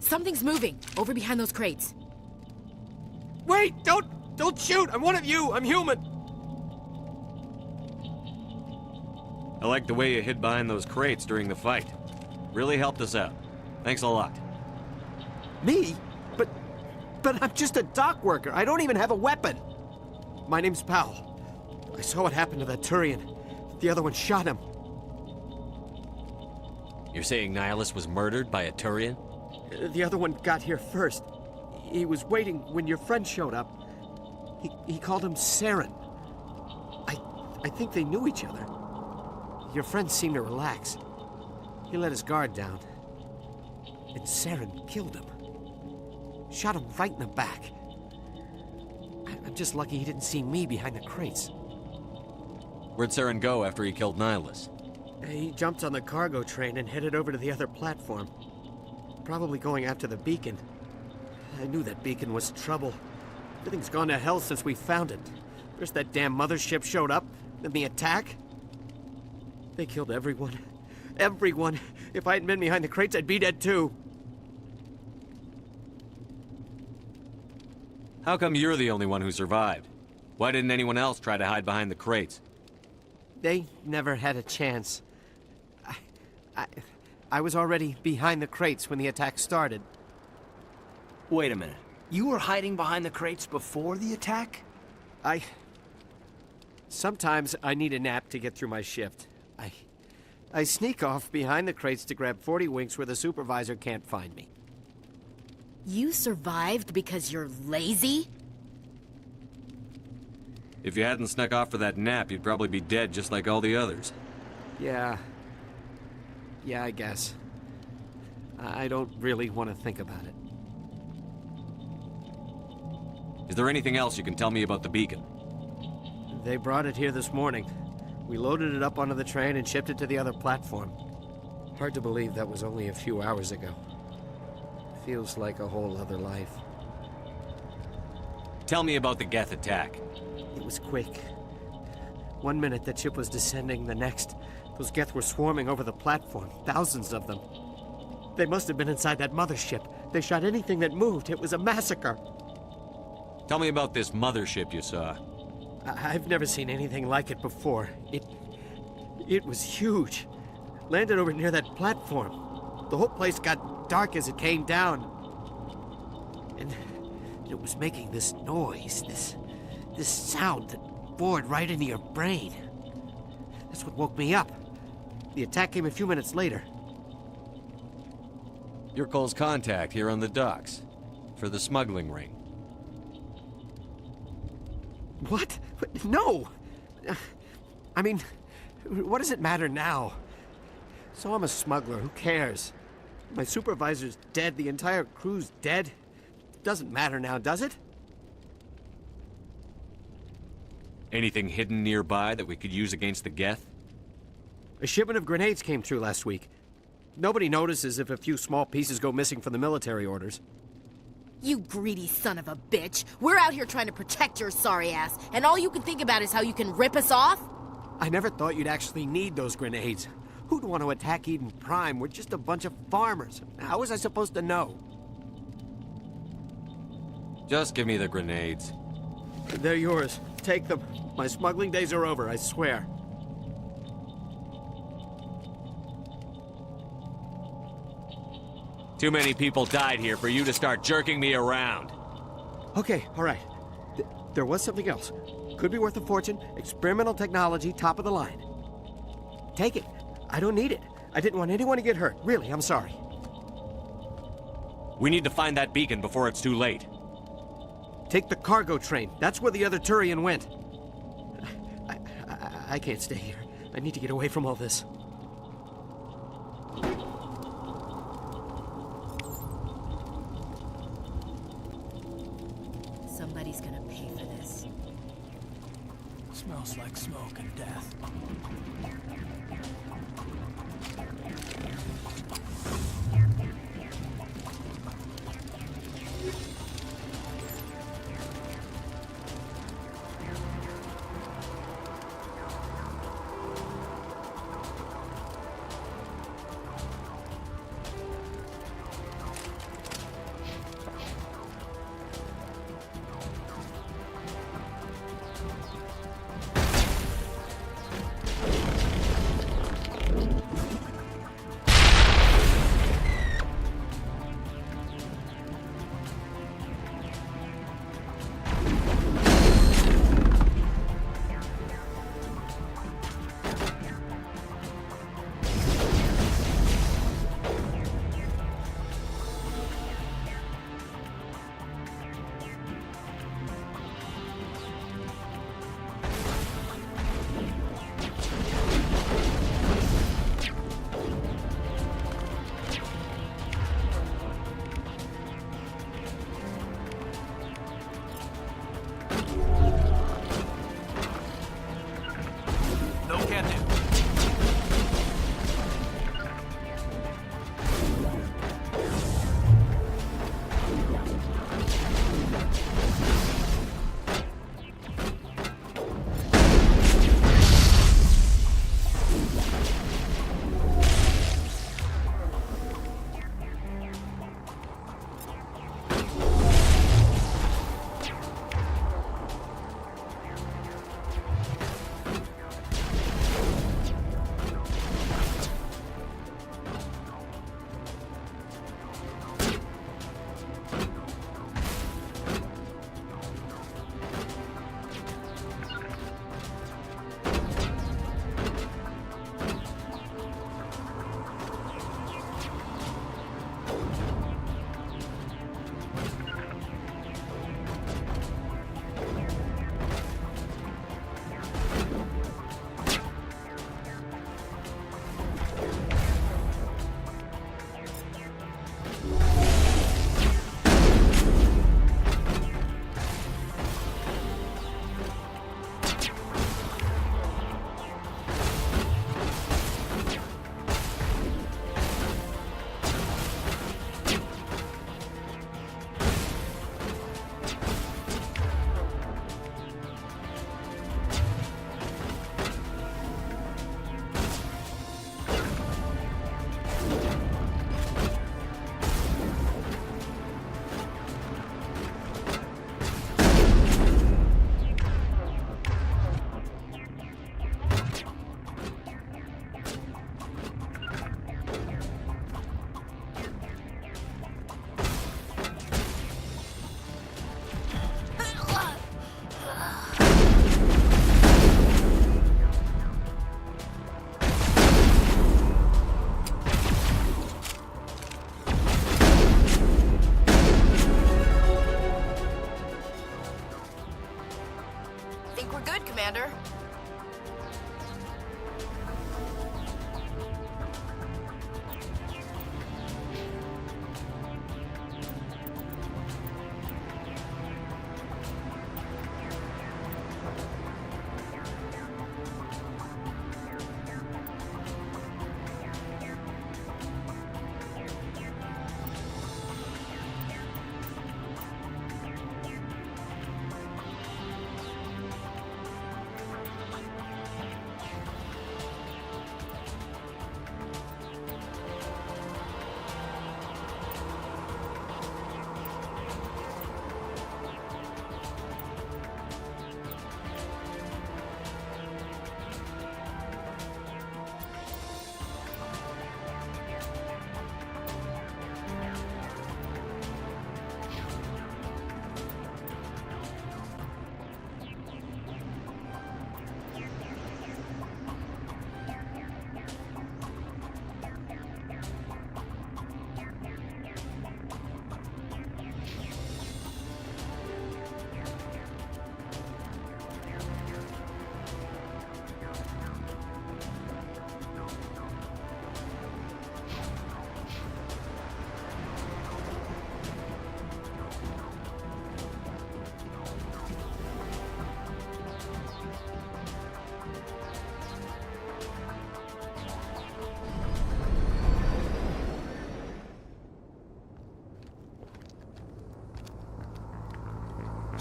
Something's moving, over behind those crates. Wait! Don't shoot! I'm one of you! I'm human! I like the way you hid behind those crates during the fight. Really helped us out. Thanks a lot. Me? But I'm just a dock worker. I don't even have a weapon. My name's Powell. I saw what happened to that Turian. The other one shot him. You're saying Nihilus was murdered by a Turian? The other one got here first. He was waiting when your friend showed up. He called him Saren. I think they knew each other. Your friend seemed to relax. He let his guard down. And Saren killed him. Shot him right in the back. I'm just lucky he didn't see me behind the crates. Where'd Saren go after he killed Nihilus? He jumped on the cargo train and headed over to the other platform. Probably going after the beacon. I knew that beacon was trouble. Everything's gone to hell since we found it. First that damn mothership showed up, then the attack. They killed everyone. Everyone. If I hadn't been behind the crates, I'd be dead too. How come you're the only one who survived? Why didn't anyone else try to hide behind the crates? They never had a chance. I was already behind the crates when the attack started. Wait a minute. You were hiding behind the crates before the attack? Sometimes I need a nap to get through my shift. I sneak off behind the crates to grab 40 winks where the supervisor can't find me. You survived because you're lazy? If you hadn't snuck off for that nap, you'd probably be dead just like all the others. Yeah, I guess. I don't really want to think about it. Is there anything else you can tell me about the beacon? They brought it here this morning. We loaded it up onto the train and shipped it to the other platform. Hard to believe that was only a few hours ago. Feels like a whole other life. Tell me about the Geth attack. It was quick. 1 minute that ship was descending, the next, those Geth were swarming over the platform. Thousands of them. They must have been inside that mothership. They shot anything that moved. It was a massacre. Tell me about this mothership you saw. I've never seen anything like it before. It was huge. Landed over near that platform. The whole place got dark as it came down. And it was making this noise, this sound that bored right into your brain. That's what woke me up. The attack came a few minutes later. You're Cole's contact here on the docks. For the smuggling ring. What? No! I mean, what does it matter now? So I'm a smuggler, who cares? My supervisor's dead, the entire crew's dead. Doesn't matter now, does it? Anything hidden nearby that we could use against the Geth? A shipment of grenades came through last week. Nobody notices if a few small pieces go missing from the military orders. You greedy son of a bitch. We're out here trying to protect your sorry ass, and all you can think about is how you can rip us off? I never thought you'd actually need those grenades. Who'd want to attack Eden Prime? We're just a bunch of farmers. How was I supposed to know? Just give me the grenades. They're yours. Take them. My smuggling days are over, I swear. Too many people died here for you to start jerking me around. Okay, all right. There was something else. Could be worth a fortune. Experimental technology, top of the line. Take it. I don't need it. I didn't want anyone to get hurt. Really, I'm sorry. We need to find that beacon before it's too late. Take the cargo train. That's where the other Turian went. I can't stay here. I need to get away from all this. Somebody's gonna pay for this. Smells like smoke and death.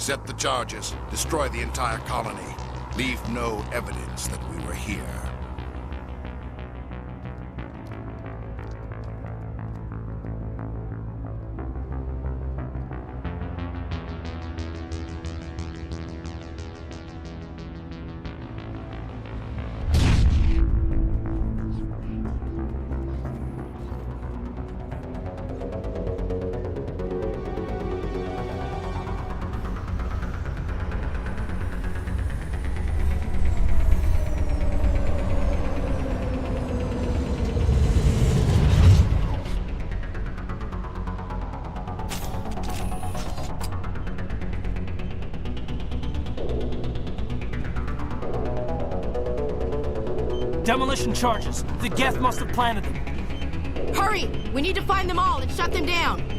Set the charges. Destroy the entire colony. Leave no evidence that we were here. Demolition charges. The Geth must have planted them. Hurry! We need to find them all and shut them down!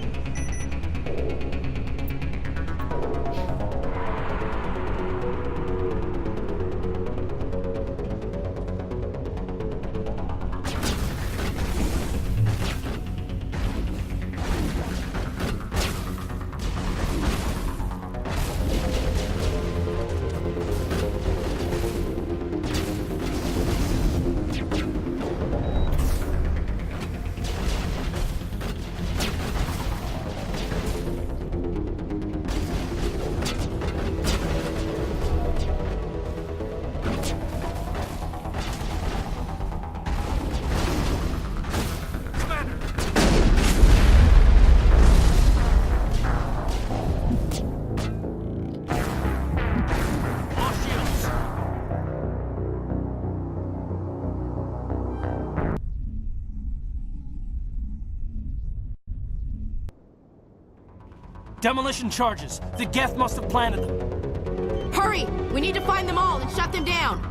Demolition charges. The Geth must have planted them. Hurry! We need to find them all and shut them down!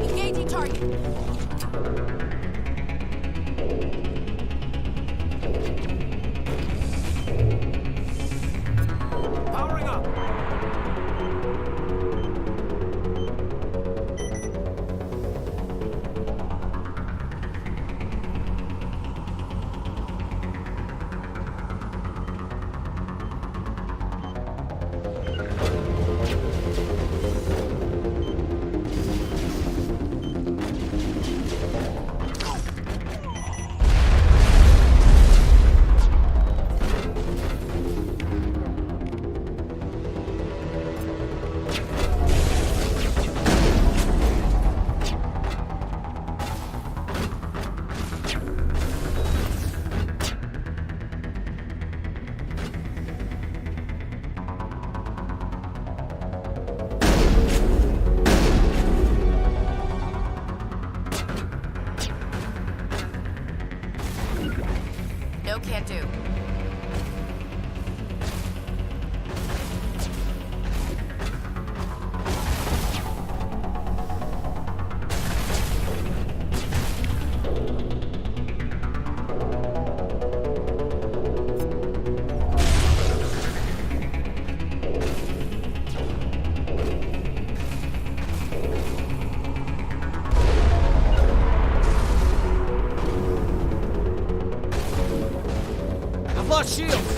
Engaging target! Powering up. No, can't do. I've lost shields!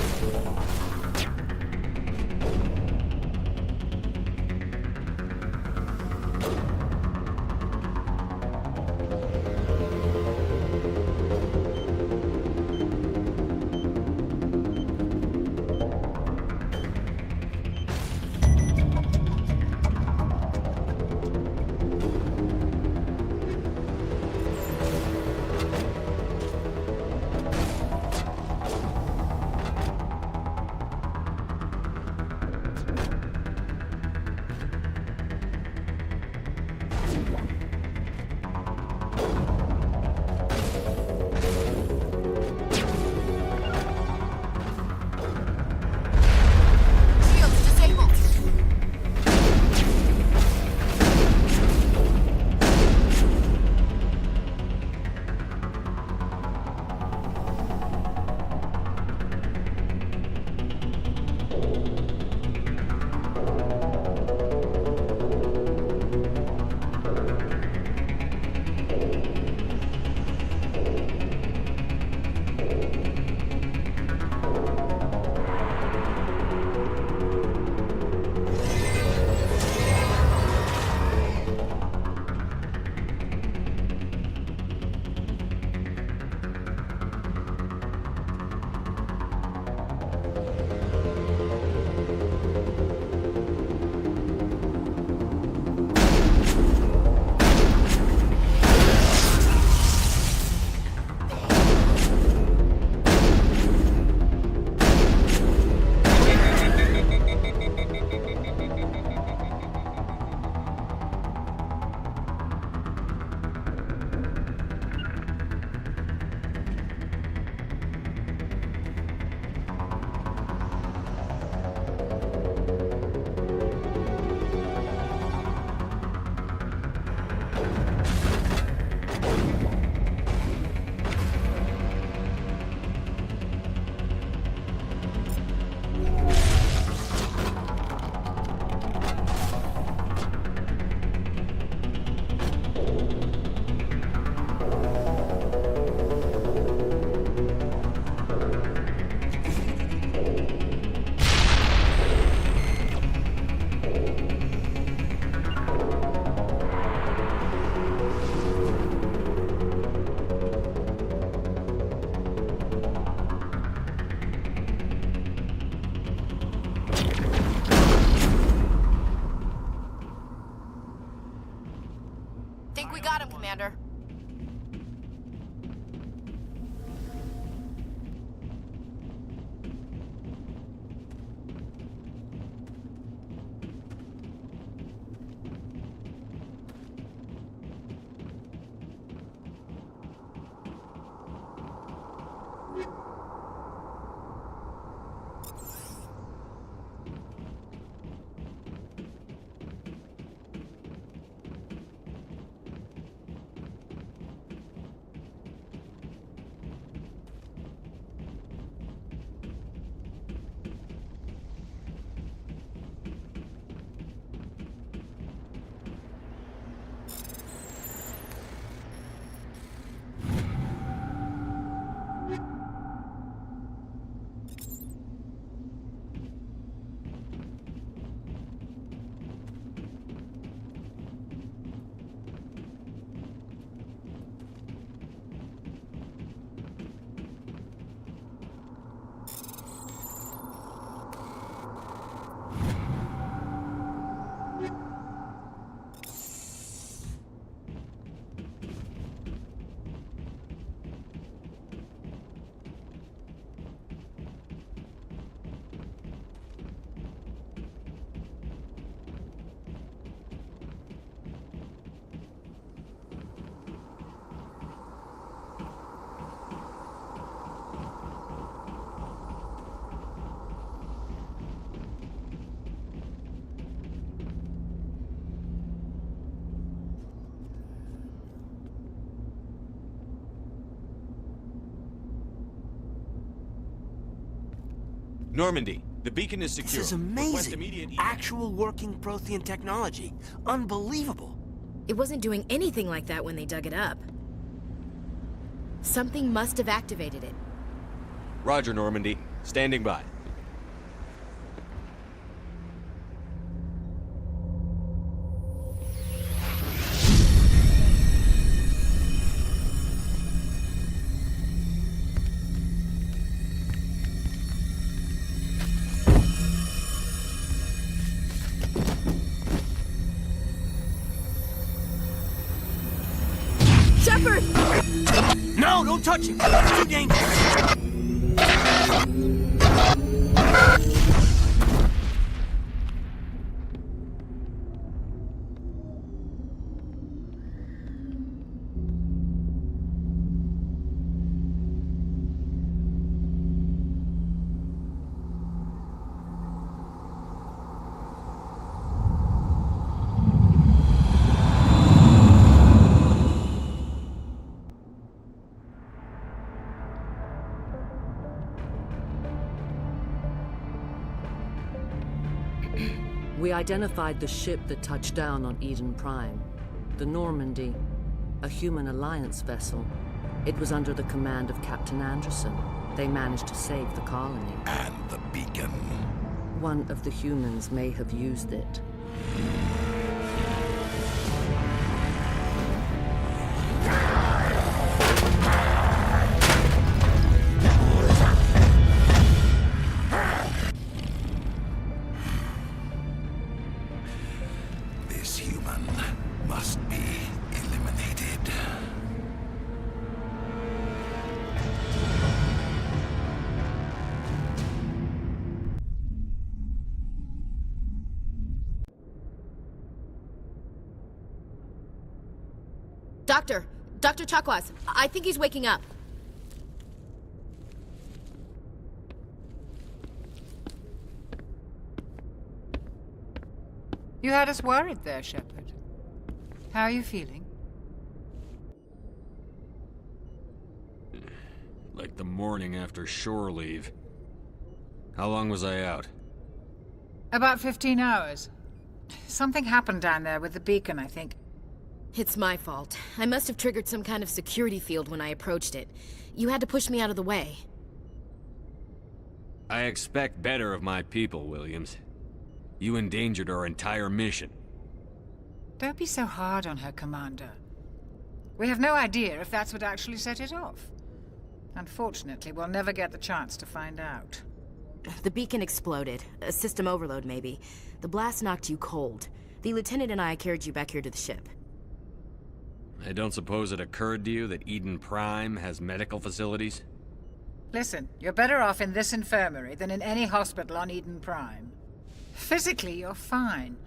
think we got him, Commander. Normandy, the beacon is secure. This is Request amazing. immediate Actual working Prothean technology. Unbelievable. It wasn't doing anything like that when they dug it up. Something must have activated it. Roger, Normandy. Standing by. Shepard! No, don't touch him. It's too dangerous. We identified the ship that touched down on Eden Prime. The Normandy, a human alliance vessel. It was under the command of Captain Anderson. They managed to save the colony. And the beacon. One of the humans may have used it. This human must be eliminated. Dr. Chakwas, I think he's waking up. You had us worried there, Shepard. How are you feeling? Like the morning after shore leave. How long was I out? About 15 hours. Something happened down there with the beacon, I think. It's my fault. I must have triggered some kind of security field when I approached it. You had to push me out of the way. I expect better of my people, Williams. You endangered our entire mission. Don't be so hard on her, Commander. We have no idea if that's what actually set it off. Unfortunately, we'll never get the chance to find out. The beacon exploded. A system overload, maybe. The blast knocked you cold. The lieutenant and I carried you back here to the ship. I don't suppose it occurred to you that Eden Prime has medical facilities? Listen, you're better off in this infirmary than in any hospital on Eden Prime. Physically, you're fine.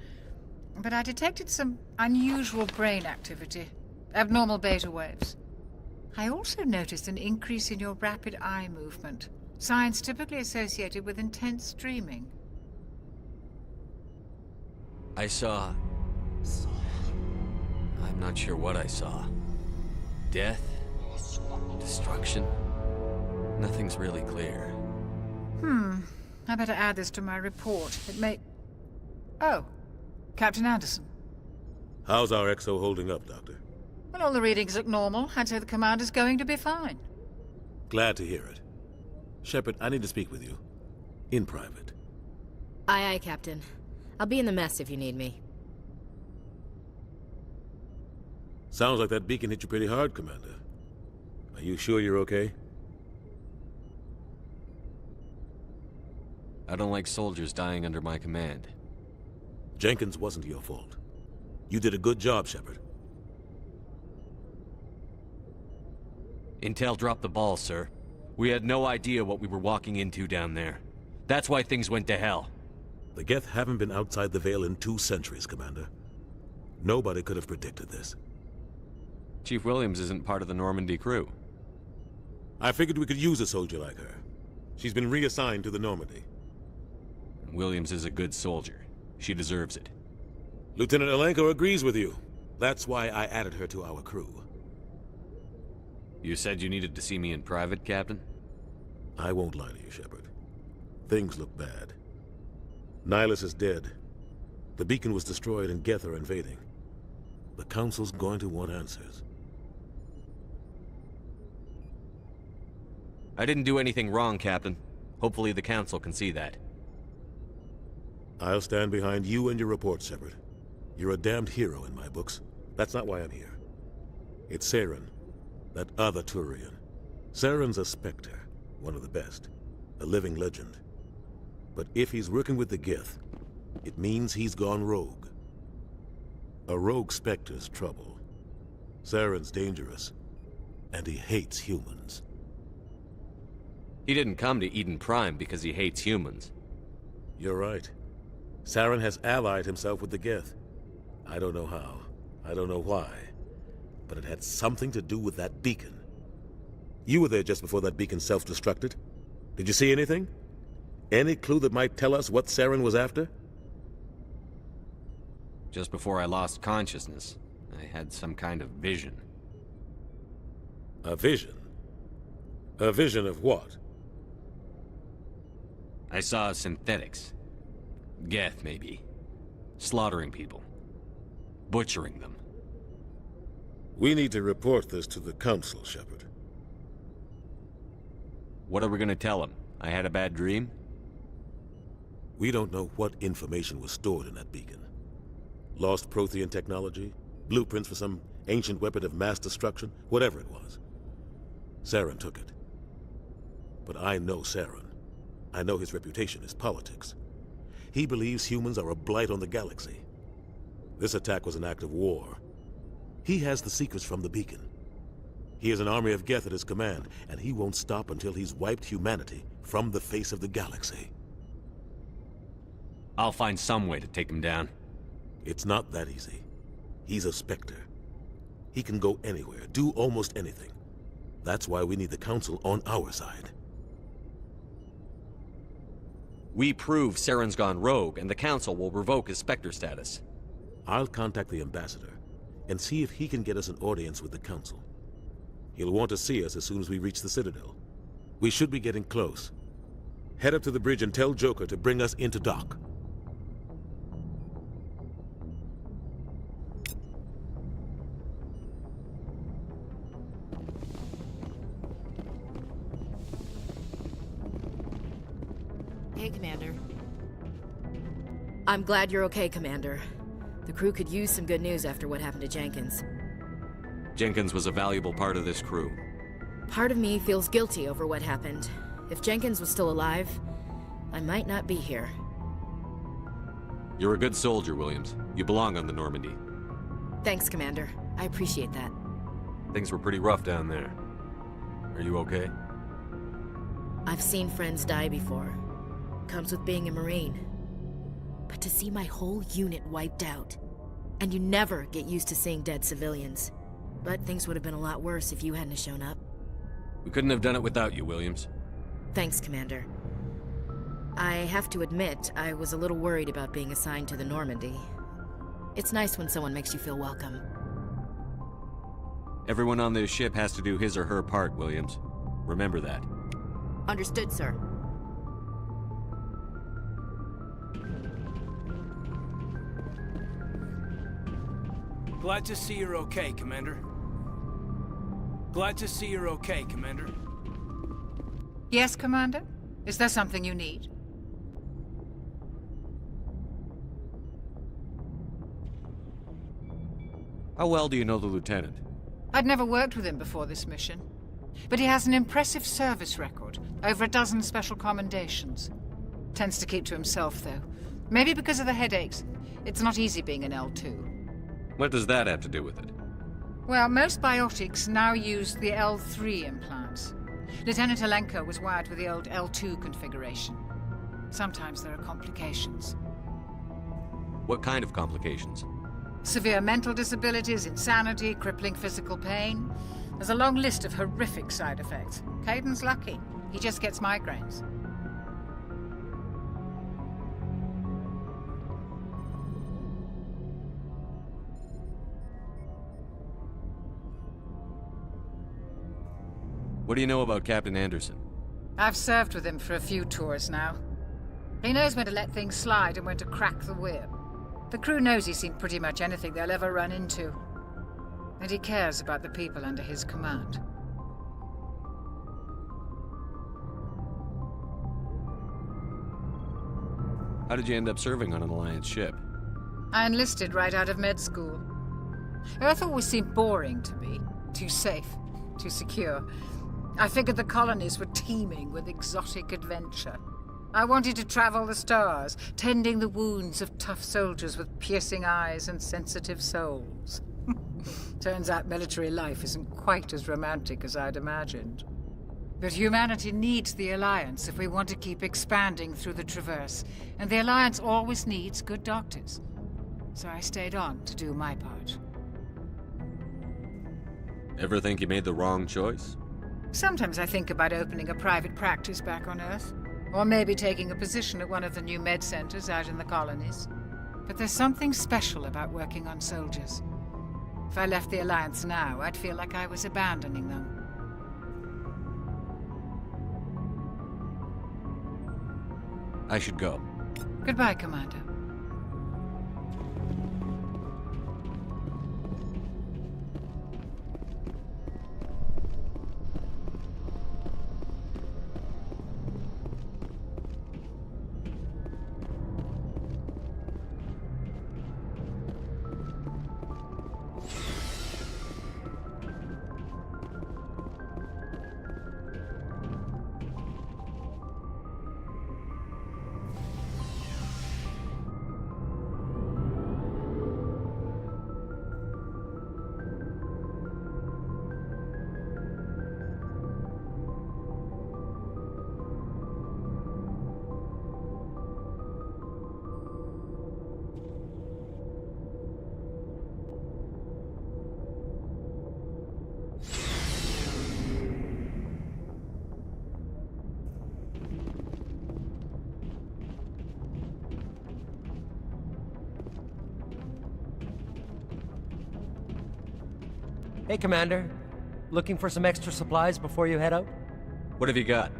But I detected some unusual brain activity. Abnormal beta waves. I also noticed an increase in your rapid eye movement. Signs typically associated with intense dreaming. I saw... I'm not sure what I saw. Death? Destruction? Nothing's really clear. I better add this to my report. It may... Oh, Captain Anderson. How's our XO holding up, Doctor? Well, all the readings look normal. I'd say the commander's going to be fine. Glad to hear it. Shepard, I need to speak with you. In private. Aye, aye, Captain. I'll be in the mess if you need me. Sounds like that beacon hit you pretty hard, Commander. Are you sure you're okay? I don't like soldiers dying under my command. Jenkins wasn't your fault. You did a good job, Shepard. Intel dropped the ball, sir. We had no idea what we were walking into down there. That's why things went to hell. The Geth haven't been outside the Veil in 2 centuries, Commander. Nobody could have predicted this. Chief Williams isn't part of the Normandy crew. I figured we could use a soldier like her. She's been reassigned to the Normandy. Williams is a good soldier. She deserves it. Lieutenant Alenko agrees with you. That's why I added her to our crew. You said you needed to see me in private, Captain? I won't lie to you, Shepard. Things look bad. Nihilus is dead. The beacon was destroyed and Geth are invading. The Council's going to want answers. I didn't do anything wrong, Captain. Hopefully the Council can see that. I'll stand behind you and your report, Shepard. You're a damned hero in my books. That's not why I'm here. It's Saren, that other Turian. Saren's a Spectre, one of the best. A living legend. But if he's working with the Geth, it means he's gone rogue. A rogue Spectre's trouble. Saren's dangerous, and he hates humans. He didn't come to Eden Prime because he hates humans. You're right. Saren has allied himself with the Geth. I don't know how. I don't know why. But it had something to do with that beacon. You were there just before that beacon self-destructed. Did you see anything? Any clue that might tell us what Saren was after? Just before I lost consciousness, I had some kind of vision. A vision? A vision of what? I saw synthetics. Geth, maybe. Slaughtering people. Butchering them. We need to report this to the Council, Shepard. What are we gonna tell them? I had a bad dream? We don't know what information was stored in that beacon. Lost Prothean technology? Blueprints for some ancient weapon of mass destruction? Whatever it was. Saren took it. But I know Saren. I know his reputation is politics. He believes humans are a blight on the galaxy. This attack was an act of war. He has the secrets from the beacon. He has an army of Geth at his command, and he won't stop until he's wiped humanity from the face of the galaxy. I'll find some way to take him down. It's not that easy. He's a Spectre. He can go anywhere, do almost anything. That's why we need the Council on our side. We prove Saren's gone rogue, and the Council will revoke his Spectre status. I'll contact the Ambassador and see if he can get us an audience with the Council. He'll want to see us as soon as we reach the Citadel. We should be getting close. Head up to the bridge and tell Joker to bring us into dock. Hey, Commander. I'm glad you're okay, Commander. The crew could use some good news after what happened to Jenkins. Jenkins was a valuable part of this crew. Part of me feels guilty over what happened. If Jenkins was still alive, I might not be here. You're a good soldier, Williams. You belong on the Normandy. Thanks, Commander. I appreciate that. Things were pretty rough down there. Are you okay? I've seen friends die before. Comes with being a Marine. But to see my whole unit wiped out, and you never get used to seeing dead civilians. But things would have been a lot worse if you hadn't shown up. We couldn't have done it without you, Williams. Thanks, Commander. I have to admit, I was a little worried about being assigned to the Normandy. It's nice when someone makes you feel welcome. Everyone on this ship has to do his or her part, Williams. Remember that. Understood, sir. Glad to see you're okay, Commander. Glad to see you're okay, Commander. Yes, Commander? Is there something you need? How well do you know the Lieutenant? I'd never worked with him before this mission. But he has an impressive service record. Over a dozen special commendations. Tends to keep to himself, though. Maybe because of the headaches. It's not easy being an L2. What does that have to do with it? Well, most biotics now use the L3 implants. Lieutenant Alenko was wired with the old L2 configuration. Sometimes there are complications. What kind of complications? Severe mental disabilities, insanity, crippling physical pain. There's a long list of horrific side effects. Caden's lucky. He just gets migraines. What do you know about Captain Anderson? I've served with him for a few tours now. He knows when to let things slide and when to crack the whip. The crew knows he's seen pretty much anything they'll ever run into. And he cares about the people under his command. How did you end up serving on an Alliance ship? I enlisted right out of med school. Earth always seemed boring to me. Too safe, too secure. I figured the colonies were teeming with exotic adventure. I wanted to travel the stars, tending the wounds of tough soldiers with piercing eyes and sensitive souls. Turns out military life isn't quite as romantic as I'd imagined. But humanity needs the Alliance if we want to keep expanding through the Traverse, and the Alliance always needs good doctors. So I stayed on to do my part. Ever think you made the wrong choice? Sometimes I think about opening a private practice back on Earth. Or maybe taking a position at one of the new med centers out in the colonies. But there's something special about working on soldiers. If I left the Alliance now, I'd feel like I was abandoning them. I should go. Goodbye, Commander. Hey, Commander. Looking for some extra supplies before you head out? What have you got?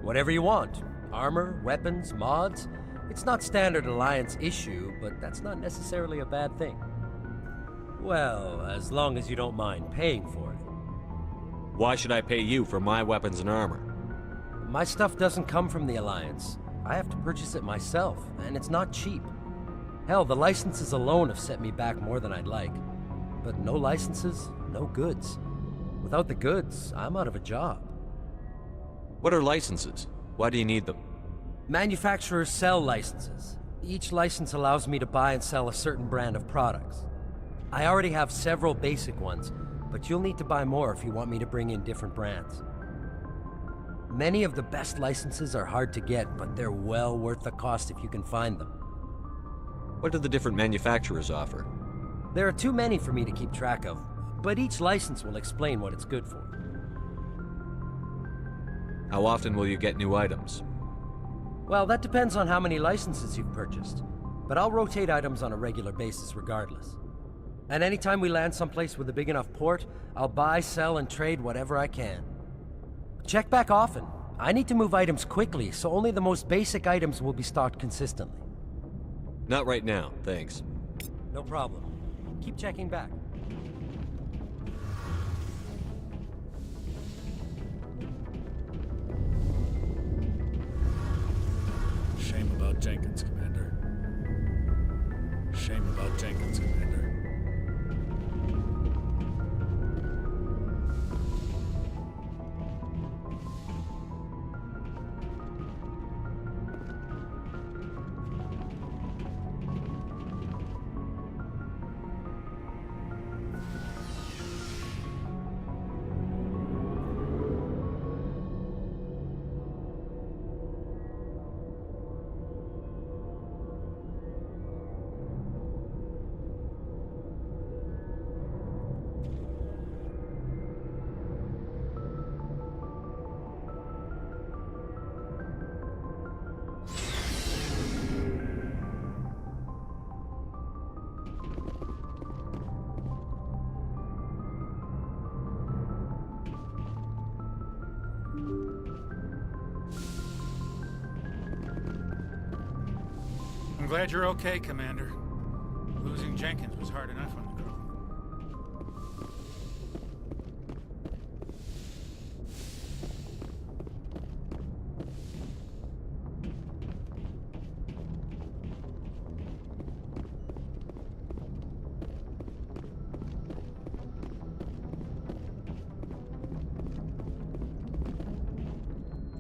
Whatever you want. Armor, weapons, mods. It's not standard Alliance issue, but that's not necessarily a bad thing. Well, as long as you don't mind paying for it. Why should I pay you for my weapons and armor? My stuff doesn't come from the Alliance. I have to purchase it myself, and it's not cheap. Hell, the licenses alone have set me back more than I'd like. But no licenses, no goods. Without the goods, I'm out of a job. What are licenses? Why do you need them? Manufacturers sell licenses. Each license allows me to buy and sell a certain brand of products. I already have several basic ones, but you'll need to buy more if you want me to bring in different brands. Many of the best licenses are hard to get, but they're well worth the cost if you can find them. What do the different manufacturers offer? There are too many for me to keep track of, but each license will explain what it's good for. How often will you get new items? Well, that depends on how many licenses you've purchased, but I'll rotate items on a regular basis regardless. And anytime we land someplace with a big enough port, I'll buy, sell, and trade whatever I can. Check back often. I need to move items quickly, so only the most basic items will be stocked consistently. Not right now, thanks. No problem. Keep checking back. Shame about Jenkins, Commander. Shame about Jenkins, Commander. I'm glad you're okay, Commander. Losing Jenkins was hard enough on the girl.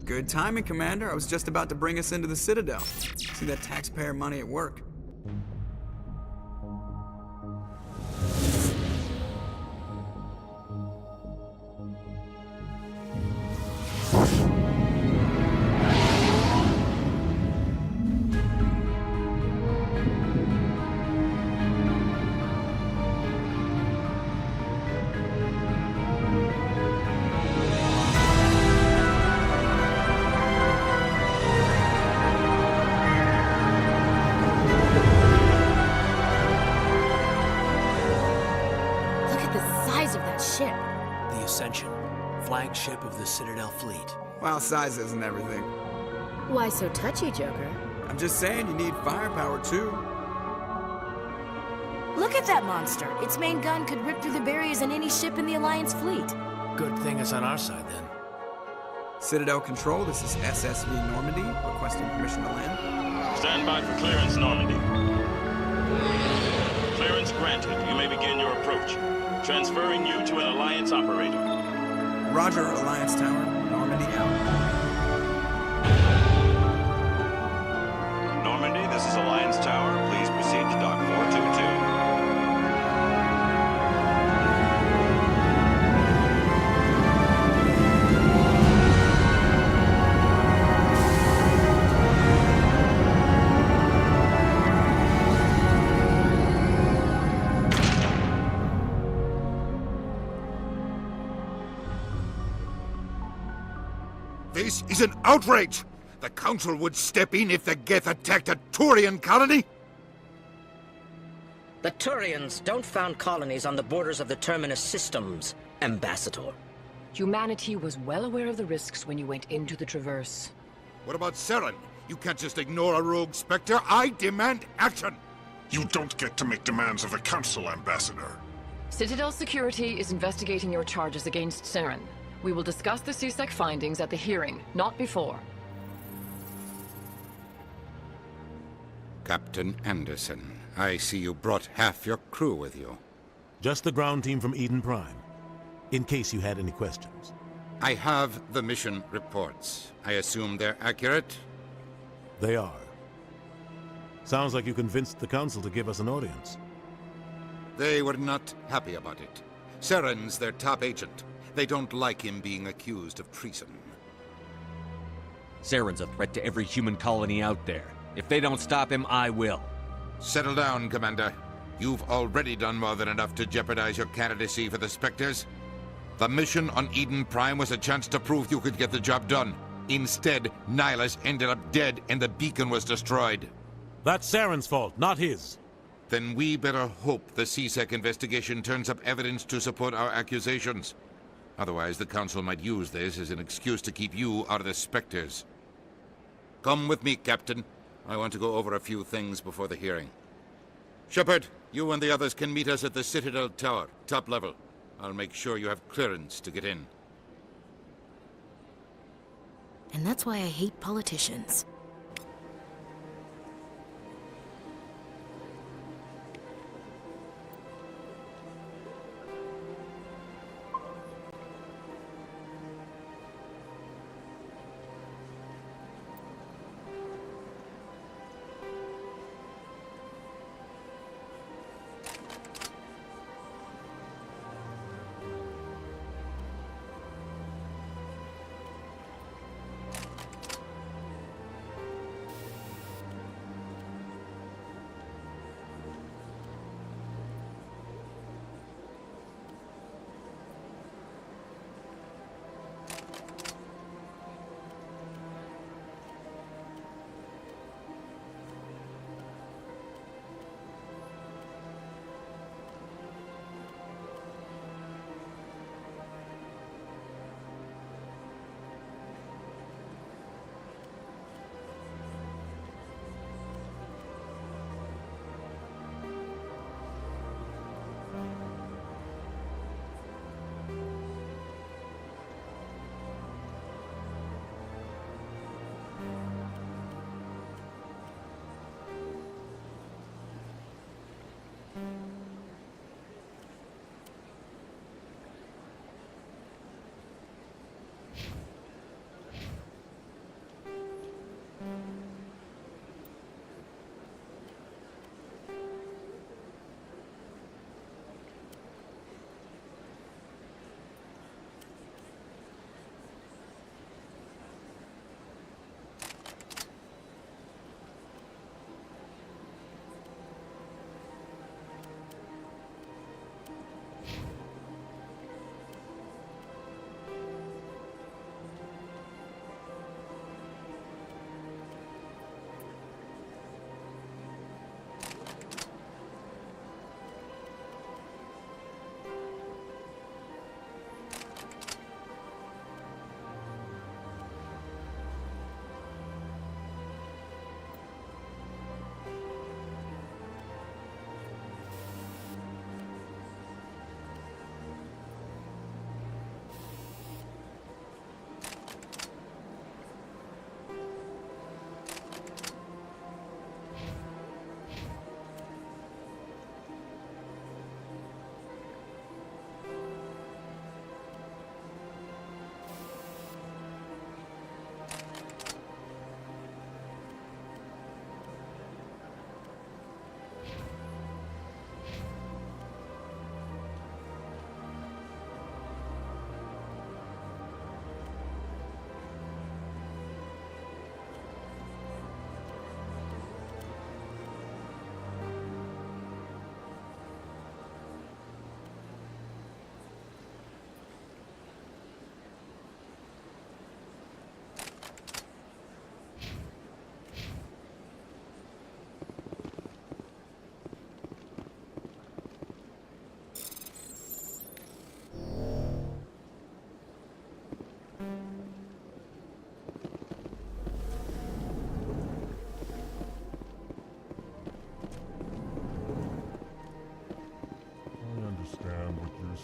Good timing, Commander. I was just about to bring us into the Citadel. See that taxpayer money at work. Flagship of the Citadel fleet. Well, size isn't everything. Why so touchy, Joker? I'm just saying you need firepower, too. Look at that monster. Its main gun could rip through the barriers in any ship in the Alliance fleet. Good thing it's on our side, then. Citadel Control, this is SSV Normandy, requesting permission to land. Stand by for clearance, Normandy. Clearance granted. You may begin your approach. Transferring you to an Alliance operator. Roger, Alliance Tower. Normandy out. Normandy, this is Alliance Tower. Please proceed to Dock 422. This is an outrage! The Council would step in if the Geth attacked a Turian colony? The Turians don't found colonies on the borders of the Terminus systems, Ambassador. Humanity was well aware of the risks when you went into the Traverse. What about Saren? You can't just ignore a rogue Spectre. I demand action! You don't get to make demands of the Council, Ambassador. Citadel Security is investigating your charges against Saren. We will discuss the CSEC findings at the hearing, not before. Captain Anderson, I see you brought half your crew with you. Just the ground team from Eden Prime, in case you had any questions. I have the mission reports. I assume they're accurate? They are. Sounds like you convinced the Council to give us an audience. They were not happy about it. Saren's their top agent. They don't like him being accused of treason. Saren's a threat to every human colony out there. If they don't stop him, I will. Settle down, Commander. You've already done more than enough to jeopardize your candidacy for the Spectres. The mission on Eden Prime was a chance to prove you could get the job done. Instead, Nihilus ended up dead and the beacon was destroyed. That's Saren's fault, not his. Then we better hope the CSEC investigation turns up evidence to support our accusations. Otherwise, the Council might use this as an excuse to keep you out of the Spectres. Come with me, Captain. I want to go over a few things before the hearing. Shepard, you and the others can meet us at the Citadel Tower, top level. I'll make sure you have clearance to get in. And that's why I hate politicians.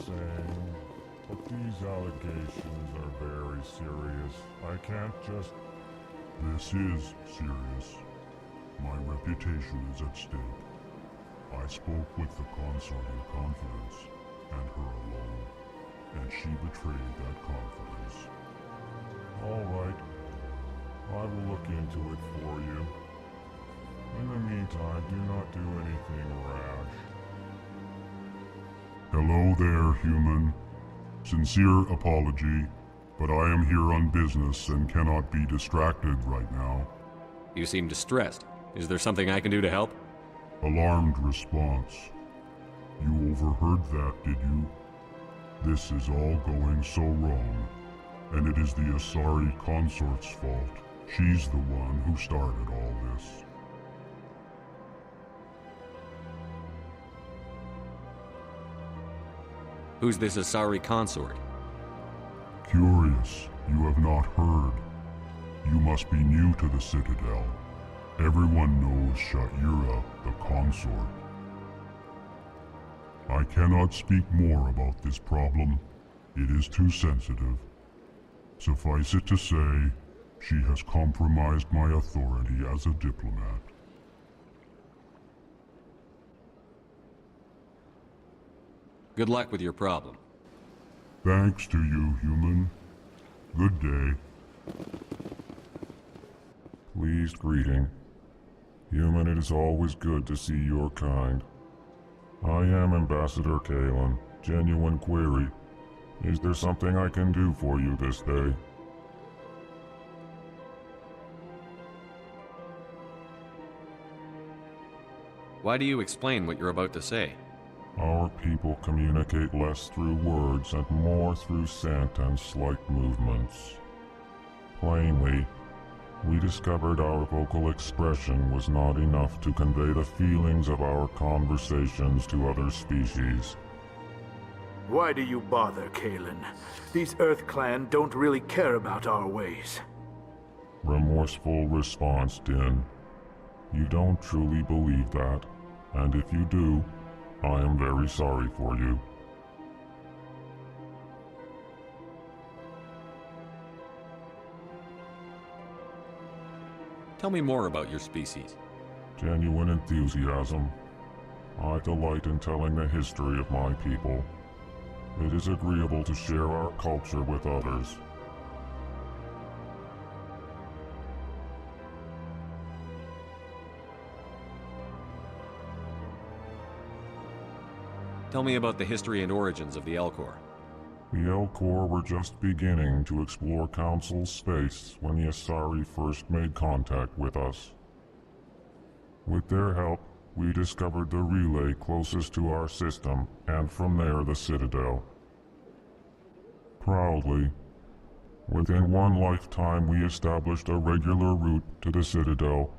saying, but these allegations are very serious. I can't just... This is serious. My reputation is at stake. I spoke with the consort in confidence, and her alone, and she betrayed that confidence. All right. I will look into it for you. In the meantime, do not do anything rash. Hello there, human. Sincere apology, but I am here on business and cannot be distracted right now. You seem distressed. Is there something I can do to help? Alarmed response. You overheard that, did you? This is all going so wrong, and it is the Asari consort's fault. She's the one who started all this. Who's this Asari consort? Curious, you have not heard. You must be new to the Citadel. Everyone knows Sha'ira, the consort. I cannot speak more about this problem. It is too sensitive. Suffice it to say, she has compromised my authority as a diplomat. Good luck with your problem. Thanks to you, human. Good day. Pleased greeting. Human, it is always good to see your kind. I am Ambassador Kalen. Genuine query. Is there something I can do for you this day? Why do you explain what you're about to say? Our people communicate less through words and more through scent and slight movements. Plainly, we discovered our vocal expression was not enough to convey the feelings of our conversations to other species. Why do you bother, Kalen? These Earth Clan don't really care about our ways. Remorseful response, Din. You don't truly believe that, and if you do, I am very sorry for you. Tell me more about your species. Genuine enthusiasm. I delight in telling the history of my people. It is agreeable to share our culture with others. Tell me about the history and origins of the Elcor. The Elcor were just beginning to explore Council space when the Asari first made contact with us. With their help, we discovered the relay closest to our system, and from there the Citadel. Proudly, within one lifetime we established a regular route to the Citadel,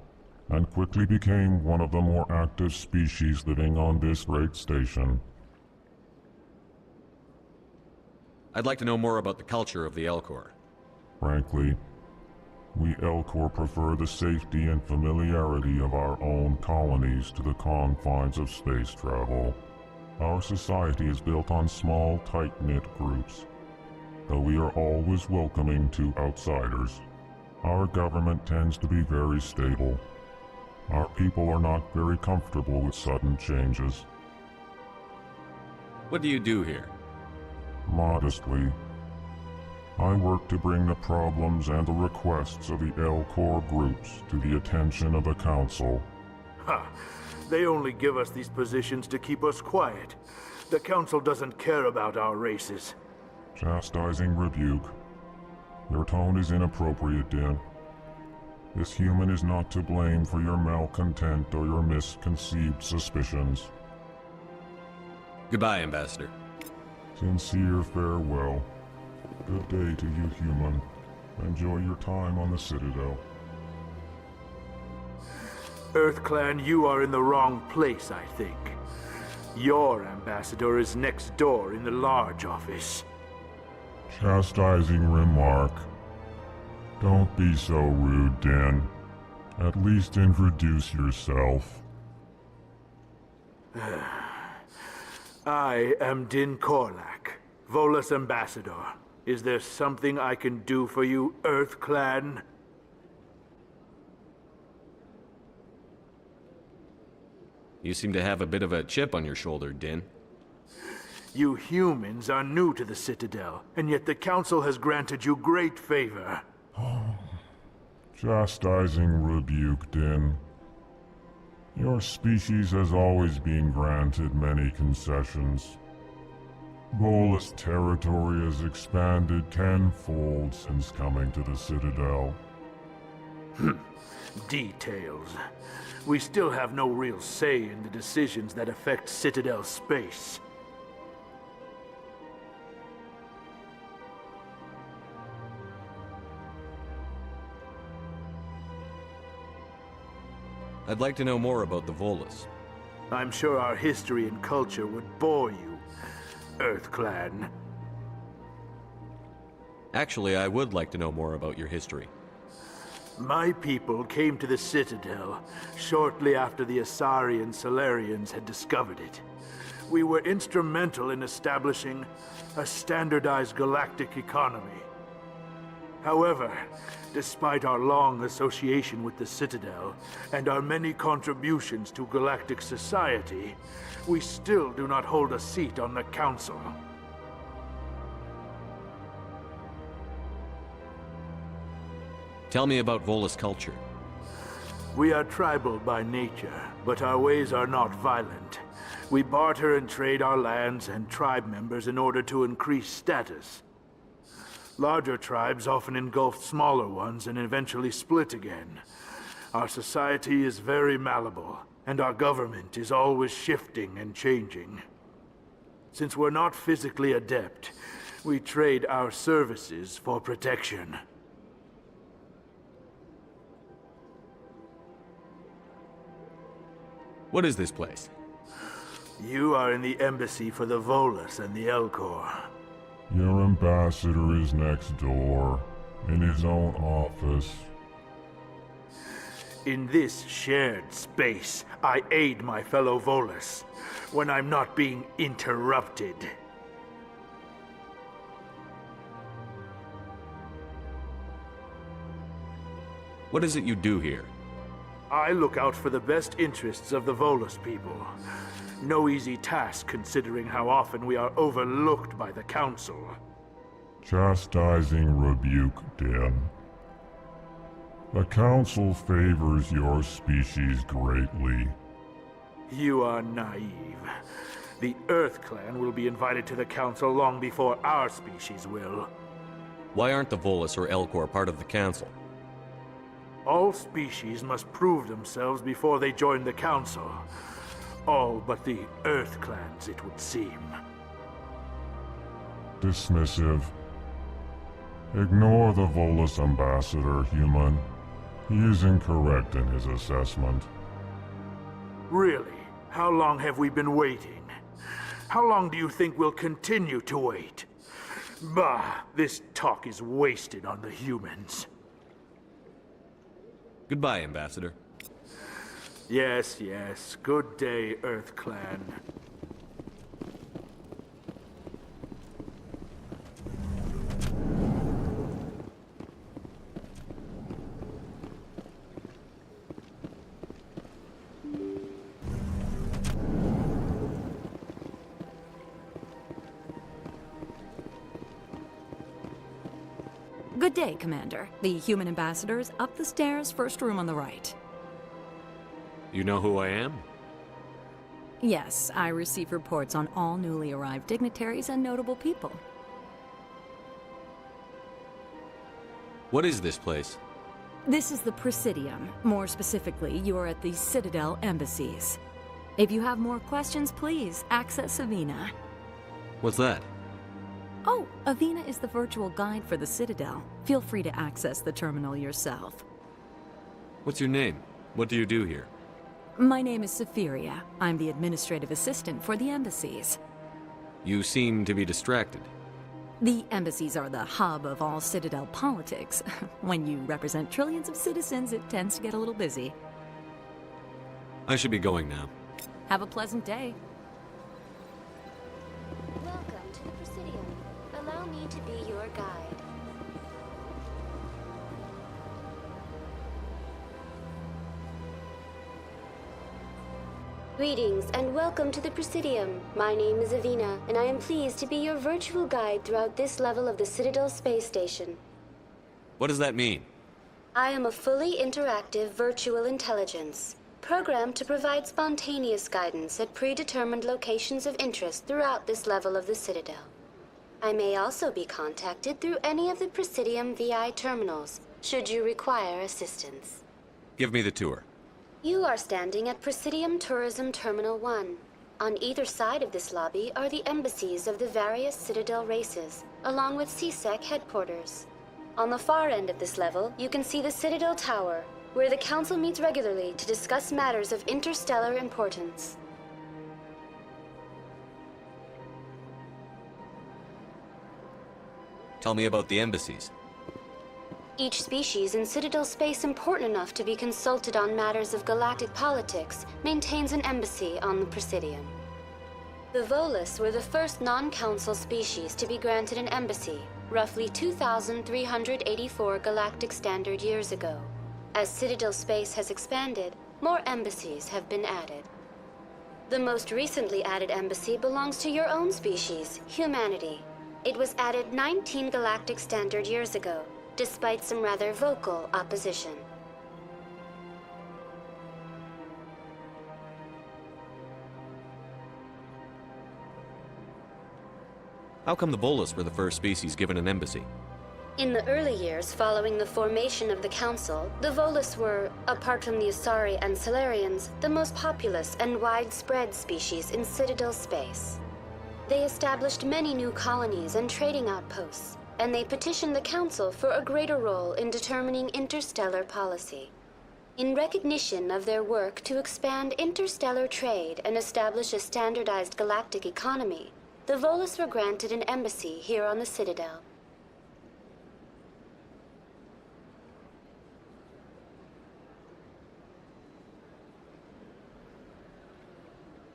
and quickly became one of the more active species living on this great station. I'd like to know more about the culture of the Elcor. Frankly, we Elcor prefer the safety and familiarity of our own colonies to the confines of space travel. Our society is built on small, tight-knit groups, though we are always welcoming to outsiders. Our government tends to be very stable. Our people are not very comfortable with sudden changes. What do you do here? Modestly, I work to bring the problems and the requests of the Elcor groups to the attention of the Council. Ha! They only give us these positions to keep us quiet. The Council doesn't care about our races. Chastising rebuke. Your tone is inappropriate, Din. This human is not to blame for your malcontent or your misconceived suspicions. Goodbye, Ambassador. Sincere farewell. Good day to you, human. Enjoy your time on the Citadel. Earth Clan, you are in the wrong place, I think. Your ambassador is next door in the large office. Chastising remark. Don't be so rude, Din. At least introduce yourself. I am Din Korlak, Volus ambassador. Is there something I can do for you, Earth Clan? You seem to have a bit of a chip on your shoulder, Din. You humans are new to the Citadel, and yet the Council has granted you great favor. Chastising rebuke, Din. Your species has always been granted many concessions. Volus territory has expanded tenfold since coming to the Citadel. Details. We still have no real say in the decisions that affect Citadel space. I'd like to know more about the Volus. I'm sure our history and culture would bore you, Earth Clan. Actually, I would like to know more about your history. My people came to the Citadel shortly after the Asari and Solarians had discovered it. We were instrumental in establishing a standardized galactic economy. However, despite our long association with the Citadel and our many contributions to galactic society, we still do not hold a seat on the Council. Tell me about Volus culture. We are tribal by nature, but our ways are not violent. We barter and trade our lands and tribe members in order to increase status. Larger tribes often engulf smaller ones and eventually split again. Our society is very malleable, and our government is always shifting and changing. Since we're not physically adept, we trade our services for protection. What is this place? You are in the embassy for the Volus and the Elcor. Your ambassador is next door, in his own office. In this shared space, I aid my fellow Volus when I'm not being interrupted. What is it you do here? I look out for the best interests of the Volus people. No easy task considering how often we are overlooked by the Council. Chastising rebuke, Den. The Council favors your species greatly. You are naive. The Earth Clan will be invited to the Council long before our species will. Why aren't the Volus or Elcor part of the Council? All species must prove themselves before they join the Council. All but the Earth Clans, it would seem. Dismissive. Ignore the Volus ambassador, human. He is incorrect in his assessment. Really? How long have we been waiting? How long do you think we'll continue to wait? Bah, this talk is wasted on the humans. Goodbye, Ambassador. Yes, yes. Good day, Earth Clan. Good day, Commander. The human ambassador is up the stairs, first room on the right. You know who I am? Yes, I receive reports on all newly arrived dignitaries and notable people. What is this place? This is the Presidium. More specifically, you are at the Citadel embassies. If you have more questions, please access Avina. What's that? Oh, Avina is the virtual guide for the Citadel. Feel free to access the terminal yourself. What's your name? What do you do here? My name is Safiria. I'm the administrative assistant for the embassies. You seem to be distracted. The embassies are the hub of all Citadel politics. When you represent trillions of citizens, it tends to get a little busy. I should be going now. Have a pleasant day. Welcome to the Presidium. Allow me to be your guide. Greetings and welcome to the Presidium. My name is Avina, and I am pleased to be your virtual guide throughout this level of the Citadel space station. What does that mean? I am a fully interactive virtual intelligence. programmed to provide spontaneous guidance at predetermined locations of interest throughout this level of the Citadel. I may also be contacted through any of the Presidium VI terminals, should you require assistance. Give me the tour. You are standing at Presidium Tourism Terminal 1. On either side of this lobby are the embassies of the various Citadel races, along with CSEC headquarters. On the far end of this level, you can see the Citadel Tower, where the Council meets regularly to discuss matters of interstellar importance. Tell me about the embassies. Each species in Citadel space important enough to be consulted on matters of galactic politics maintains an embassy on the Presidium. The Volus were the first non-council species to be granted an embassy, roughly 2,384 galactic standard years ago. As Citadel space has expanded, more embassies have been added. The most recently added embassy belongs to your own species, humanity. It was added 19 galactic standard years ago, despite some rather vocal opposition. How come the Volus were the first species given an embassy? In the early years following the formation of the Council, the Volus were, apart from the Asari and Solarians, the most populous and widespread species in Citadel space. They established many new colonies and trading outposts, and they petitioned the Council for a greater role in determining interstellar policy. In recognition of their work to expand interstellar trade and establish a standardized galactic economy, the Volus were granted an embassy here on the Citadel.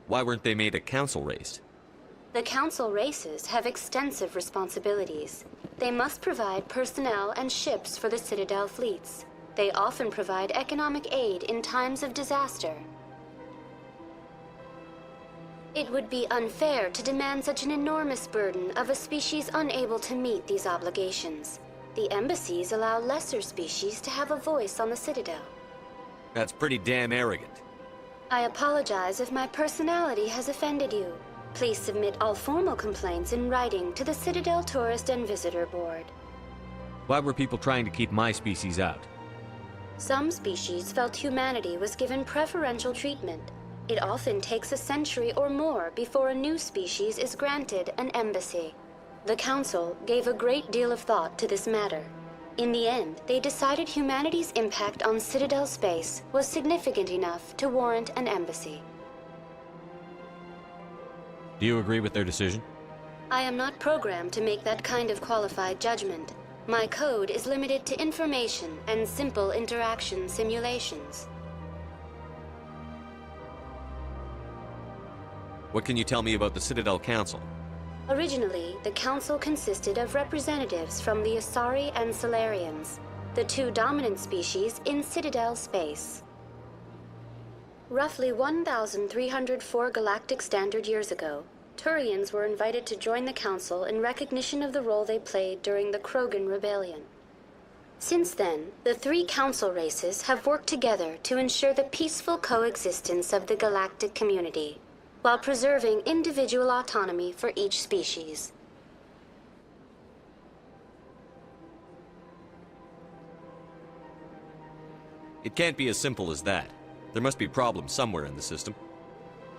Why weren't they made a council race? The Council races have extensive responsibilities. They must provide personnel and ships for the Citadel fleets. They often provide economic aid in times of disaster. It would be unfair to demand such an enormous burden of a species unable to meet these obligations. The embassies allow lesser species to have a voice on the Citadel. That's pretty damn arrogant. I apologize if my personality has offended you. Please submit all formal complaints in writing to the Citadel Tourist and Visitor Board. Why were people trying to keep my species out? Some species felt humanity was given preferential treatment. It often takes a century or more before a new species is granted an embassy. The Council gave a great deal of thought to this matter. In the end, they decided humanity's impact on Citadel space was significant enough to warrant an embassy. Do you agree with their decision? I am not programmed to make that kind of qualified judgment. My code is limited to information and simple interaction simulations. What can you tell me about the Citadel Council? Originally, the Council consisted of representatives from the Asari and Solarians, the two dominant species in Citadel space. Roughly 1,304 galactic standard years ago, Turians were invited to join the Council in recognition of the role they played during the Krogan Rebellion. Since then, the three Council races have worked together to ensure the peaceful coexistence of the galactic community, while preserving individual autonomy for each species. It can't be as simple as that. There must be problems somewhere in the system.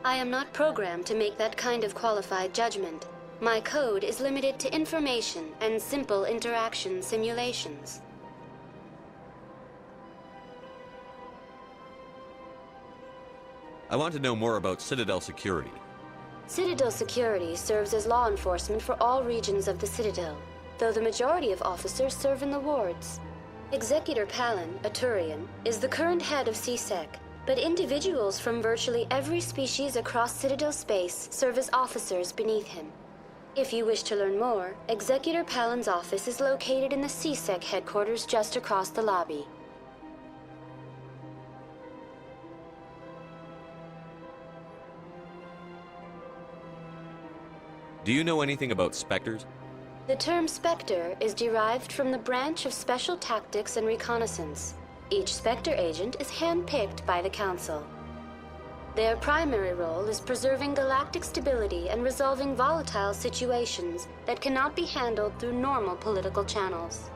I am not programmed to make that kind of qualified judgment. My code is limited to information and simple interaction simulations. I want to know more about Citadel security. Citadel security serves as law enforcement for all regions of the Citadel, though the majority of officers serve in the wards. Executor Palin, a Turian, is the current head of CSEC, but individuals from virtually every species across Citadel space serve as officers beneath him. If you wish to learn more, Executor Palin's office is located in the CSEC headquarters just across the lobby. Do you know anything about Spectres? The term Spectre is derived from the branch of Special Tactics and Reconnaissance. Each Spectre agent is hand-picked by the Council. Their primary role is preserving galactic stability and resolving volatile situations that cannot be handled through normal political channels.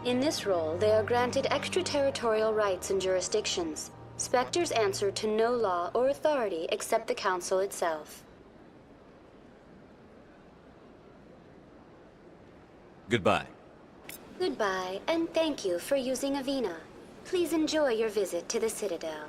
In this role, they are granted extraterritorial rights and jurisdictions. Spectres answer to no law or authority except the Council itself. Goodbye. Goodbye, and thank you for using Avina. Please enjoy your visit to the Citadel.